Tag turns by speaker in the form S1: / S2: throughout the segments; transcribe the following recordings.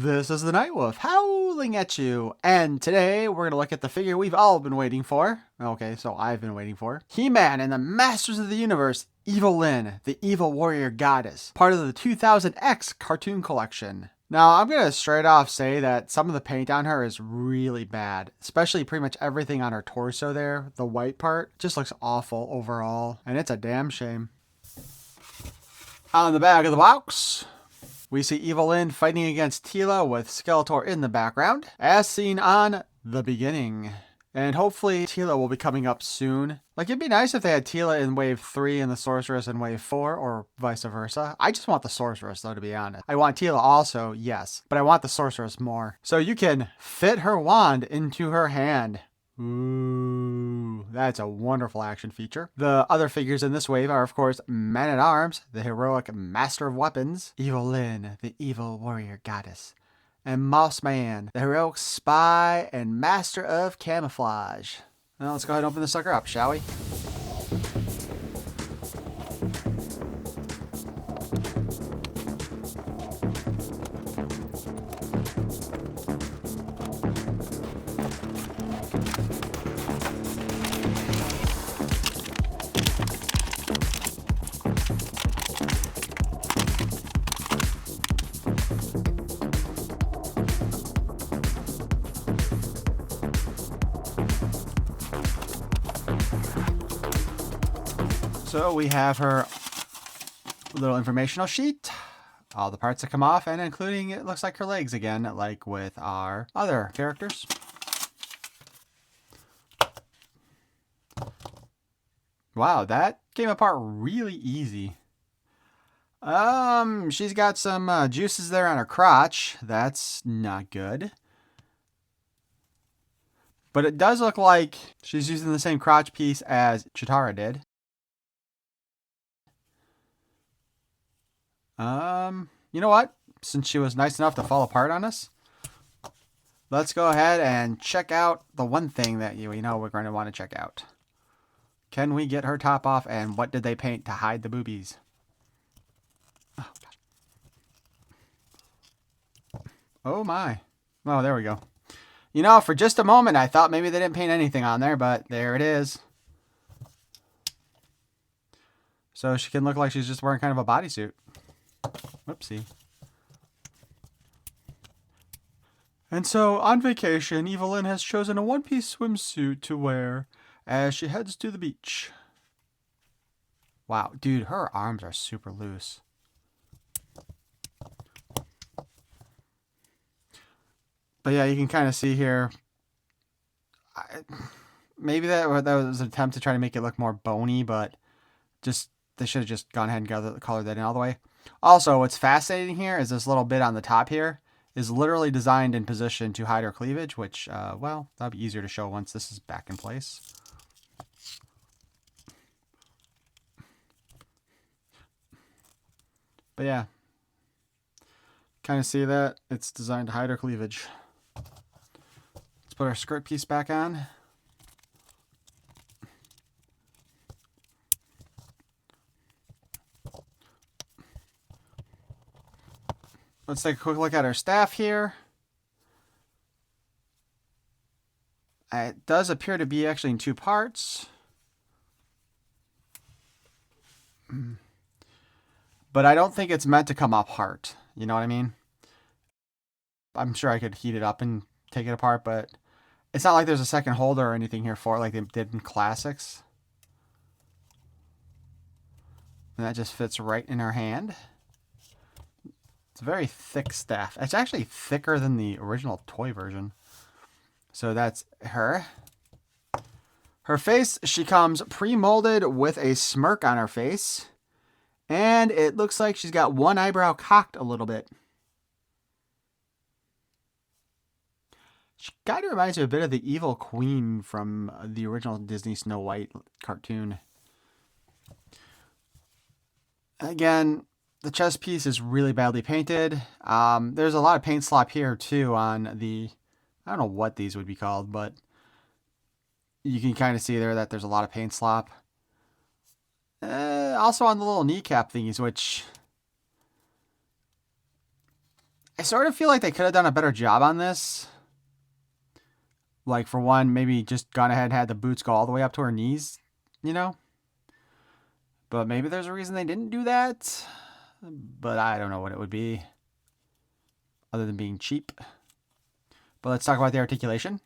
S1: This is the Night Wolf howling at you, and today we're going to look at the figure we've all been waiting for. Okay, so I've been waiting for. He-Man and the Masters of the Universe, Evil-lynn, the evil warrior goddess, part of the 2000X cartoon collection. Now, I'm going to straight off say that some of the paint on her is really bad, especially pretty much everything on her torso there. The white part just looks awful overall, and it's a damn shame. On the back of the box, we see Evil-lynn fighting against Teela with Skeletor in the background, as seen on The Beginning. And hopefully Teela will be coming up soon. Like, it'd be nice if they had Teela in Wave 3 and the Sorceress in Wave 4, or vice versa. I just want the Sorceress, though, to be honest. I want Teela also, yes, but I want the Sorceress more. So you can fit her wand into her hand. Ooh, that's a wonderful action feature. The other figures in this wave are, of course, Man-at-Arms, the heroic master of weapons, Evil-lynn, the evil warrior goddess, and Mossman, the heroic spy and master of camouflage. Now let's go ahead and open this sucker up, shall we? So we have her little informational sheet, all the parts that come off, and including, it looks like, her legs again, like with our other characters. Wow, that came apart really easy. She's got some juices there on her crotch. That's not good. But it does look like she's using the same crotch piece as Chitara did. You know what? Since she was nice enough to fall apart on us, let's go ahead and check out the one thing that you know we're going to want to check out. Can we get her top off, and what did they paint to hide the boobies? Oh, gosh. Oh my. Oh, there we go. You know, for just a moment, I thought maybe they didn't paint anything on there, but there it is. So she can look like she's just wearing kind of a bodysuit. Whoopsie. And so, on vacation, Evil-lynn has chosen a one-piece swimsuit to wear as she heads to the beach. Wow, dude, her arms are super loose. But yeah, you can kind of see here. Maybe that was an attempt to try to make it look more bony, but just they should have just gone ahead and colored that in all the way. Also, what's fascinating here is this little bit on the top here is literally designed and positioned to hide her cleavage, which, well, that'll be easier to show once this is back in place. But yeah, kind of see that it's designed to hide her cleavage. Let's put our skirt piece back on. Let's take a quick look at our staff here. It does appear to be actually in two parts. But I don't think it's meant to come apart. You know what I mean? I'm sure I could heat it up and take it apart, but it's not like there's a second holder or anything here for it like they did in Classics. And that just fits right in our hand. It's a very thick staff. It's actually thicker than the original toy version. So that's her. Her face, she comes pre-molded with a smirk on her face. And it looks like she's got one eyebrow cocked a little bit. She kind of reminds me a bit of the Evil Queen from the original Disney Snow White cartoon. Again, the chest piece is really badly painted. There's a lot of paint slop here too on the, I don't know what these would be called, but you can kind of see there that there's a lot of paint slop. Also on the little kneecap thingies, which I sort of feel like they could have done a better job on this. Like, for one, maybe just gone ahead and had the boots go all the way up to her knees, you know? But maybe there's a reason they didn't do that. But I don't know what it would be, other than being cheap. But let's talk about the articulation.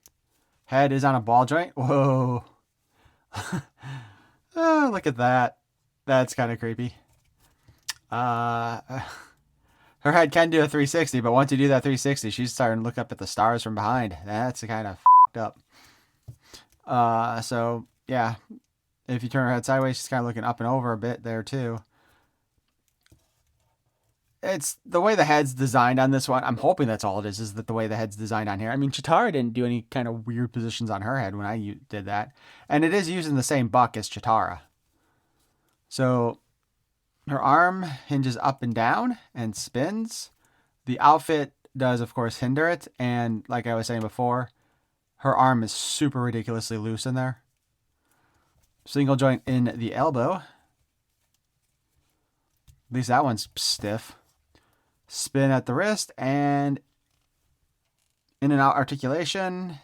S1: Head is on a ball joint. Whoa. Oh, look at that. That's kind of creepy. Her head can do a 360, but once you do that 360, she's starting to look up at the stars from behind. That's kind of up. So yeah, if you turn her head sideways, she's kind of looking up and over a bit there too. It's the way the head's designed on this one. I'm hoping that's all it is that the way the head's designed on here. I mean, Chitara didn't do any kind of weird positions on her head when I did that. And it is using the same buck as Chitara. So her arm hinges up and down and spins. The outfit does, of course, hinder it. And like I was saying before, her arm is super ridiculously loose in there. Single joint in the elbow. At least that one's stiff. Spin at the wrist and in and out articulation.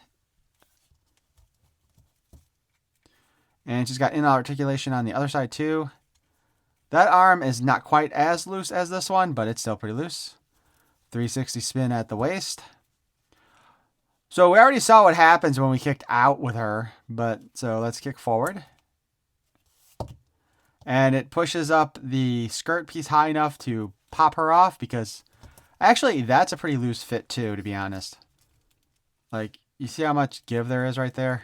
S1: And she's got in and out articulation on the other side too. That arm is not quite as loose as this one, but it's still pretty loose. 360 spin at the waist. So we already saw what happens when we kicked out with her, but so let's kick forward. And it pushes up the skirt piece high enough to pop her off, because actually that's a pretty loose fit too, to be honest. Like, you see how much give there is right there?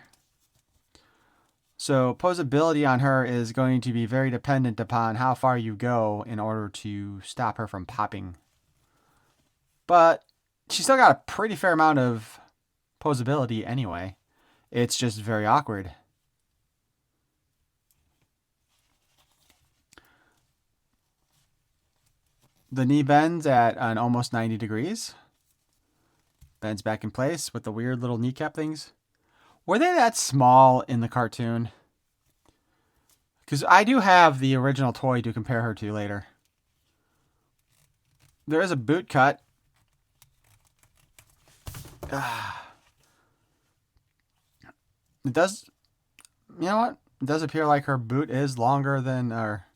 S1: So posability on her is going to be very dependent upon how far you go in order to stop her from popping. But she's still got a pretty fair amount of posability anyway. It's just very awkward. The knee bends at an almost 90 degrees. Bends back in place with the weird little kneecap things. Were they that small in the cartoon? Because I do have the original toy to compare her to later. There is a boot cut. It does, you know what? It does appear like her boot is longer than her.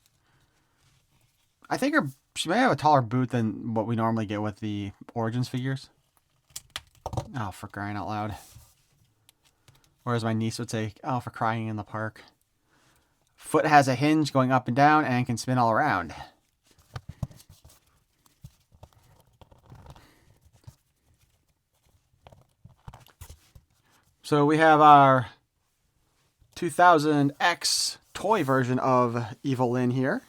S1: I think she may have a taller boot than what we normally get with the Origins figures. Oh, for crying out loud. Or as my niece would say, oh, for crying in the park. Foot has a hinge going up and down and can spin all around. So we have our 2000X toy version of Evil-lynn here.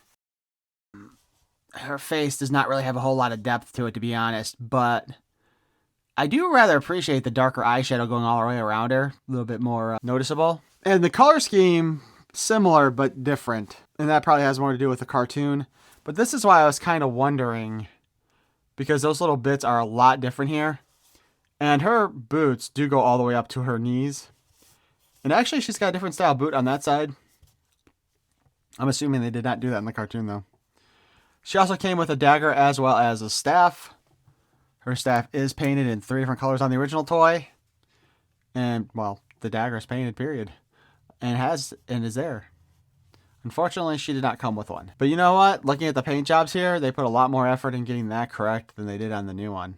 S1: Her face does not really have a whole lot of depth to it, to be honest, but I do rather appreciate the darker eyeshadow going all the way around her. A little bit more noticeable. And the color scheme, similar but different. And that probably has more to do with the cartoon. But this is why I was kind of wondering, because those little bits are a lot different here. And her boots do go all the way up to her knees. And actually, she's got a different style boot on that side. I'm assuming they did not do that in the cartoon, though. She also came with a dagger as well as a staff. Her staff is painted in 3 different colors on the original toy. And, well, the dagger is painted, period. And is there. Unfortunately, she did not come with one. But you know what? Looking at the paint jobs here, they put a lot more effort in getting that correct than they did on the new one.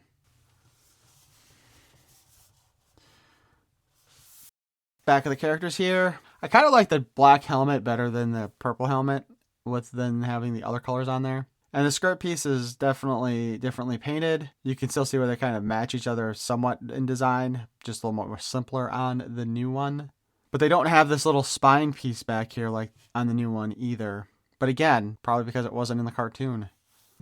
S1: Back of the characters here. I kind of like the black helmet better than the purple helmet, than having the other colors on there. And the skirt piece is definitely differently painted. You can still see where they kind of match each other somewhat in design, just a little more simpler on the new one. But they don't have this little spine piece back here like on the new one either. But again, probably because it wasn't in the cartoon.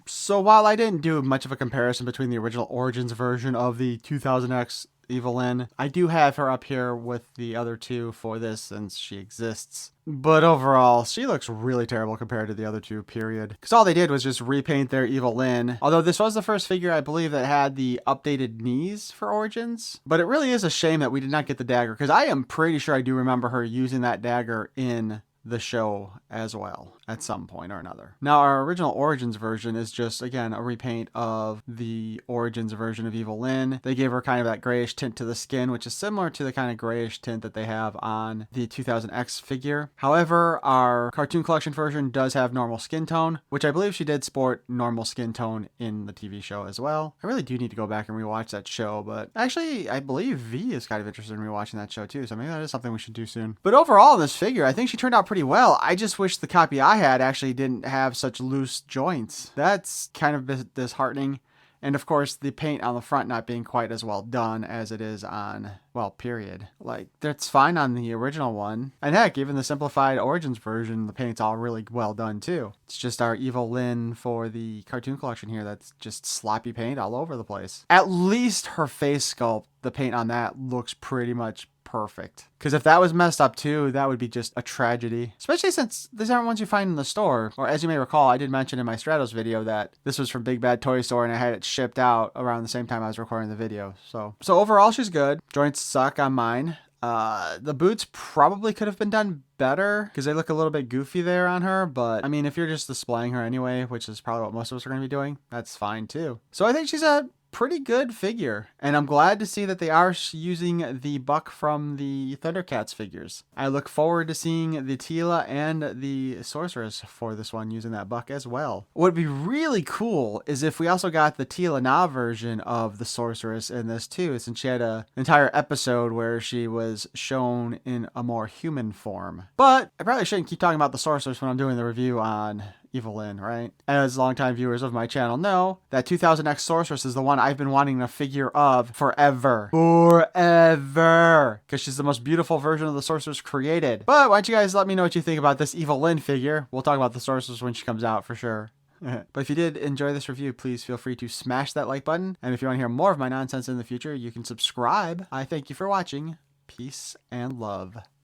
S1: So while I didn't do much of a comparison between the original Origins version of the 2000X Evil-lynn, I do have her up here with the other two for this since she exists. But overall, she looks really terrible compared to the other two, period. Because all they did was just repaint their Evil-lynn. Although this was the first figure, I believe, that had the updated knees for Origins. But it really is a shame that we did not get the dagger, because I am pretty sure I do remember her using that dagger in the show as well at some point or another. Now, our original Origins version is just, again, a repaint of the Origins version of Evil-lynn. They gave her kind of that grayish tint to the skin, which is similar to the kind of grayish tint that they have on the 2000X figure. However, our cartoon collection version does have normal skin tone, which I believe she did sport normal skin tone in the TV show as well. I really do need to go back and rewatch that show, but actually, I believe V is kind of interested in rewatching that show too, so maybe that is something we should do soon. But overall, in this figure, I think she turned out pretty well. I just wish the copy I had actually didn't have such loose joints. That's kind of disheartening. And of course, the paint on the front not being quite as well done as it is on, well, period. Like, that's fine on the original one. And heck, even the simplified Origins version, the paint's all really well done too. It's just our Evil-lynn for the cartoon collection here that's just sloppy paint all over the place. At least her face sculpt, the paint on that looks pretty much perfect. Because if that was messed up too, that would be just a tragedy. Especially since these aren't ones you find in the store. Or as you may recall, I did mention in my Stratos video that this was from Big Bad Toy Store and I had it shipped out around the same time I was recording the video. So overall, she's good. Joints suck on mine. The boots probably could have been done better because they look a little bit goofy there on her, but I mean, if you're just displaying her anyway, which is probably what most of us are going to be doing, that's fine too. So I think she's a pretty good figure, and I'm glad to see that they are using the buck from the Thundercats figures. I look forward to seeing the Teela and the Sorceress for this one using that buck as well. What would be really cool is if we also got the Teela Na version of the Sorceress in this too, since she had an entire episode where she was shown in a more human form. But I probably shouldn't keep talking about the Sorceress when I'm doing the review on Evil-lyn, right? As longtime viewers of my channel know, that 2000X Sorceress is the one I've been wanting a figure of forever. Forever! Because she's the most beautiful version of the Sorceress created. But why don't you guys let me know what you think about this Evil-lyn figure. We'll talk about the Sorceress when she comes out for sure. But if you did enjoy this review, please feel free to smash that like button. And if you want to hear more of my nonsense in the future, you can subscribe. I thank you for watching. Peace and love.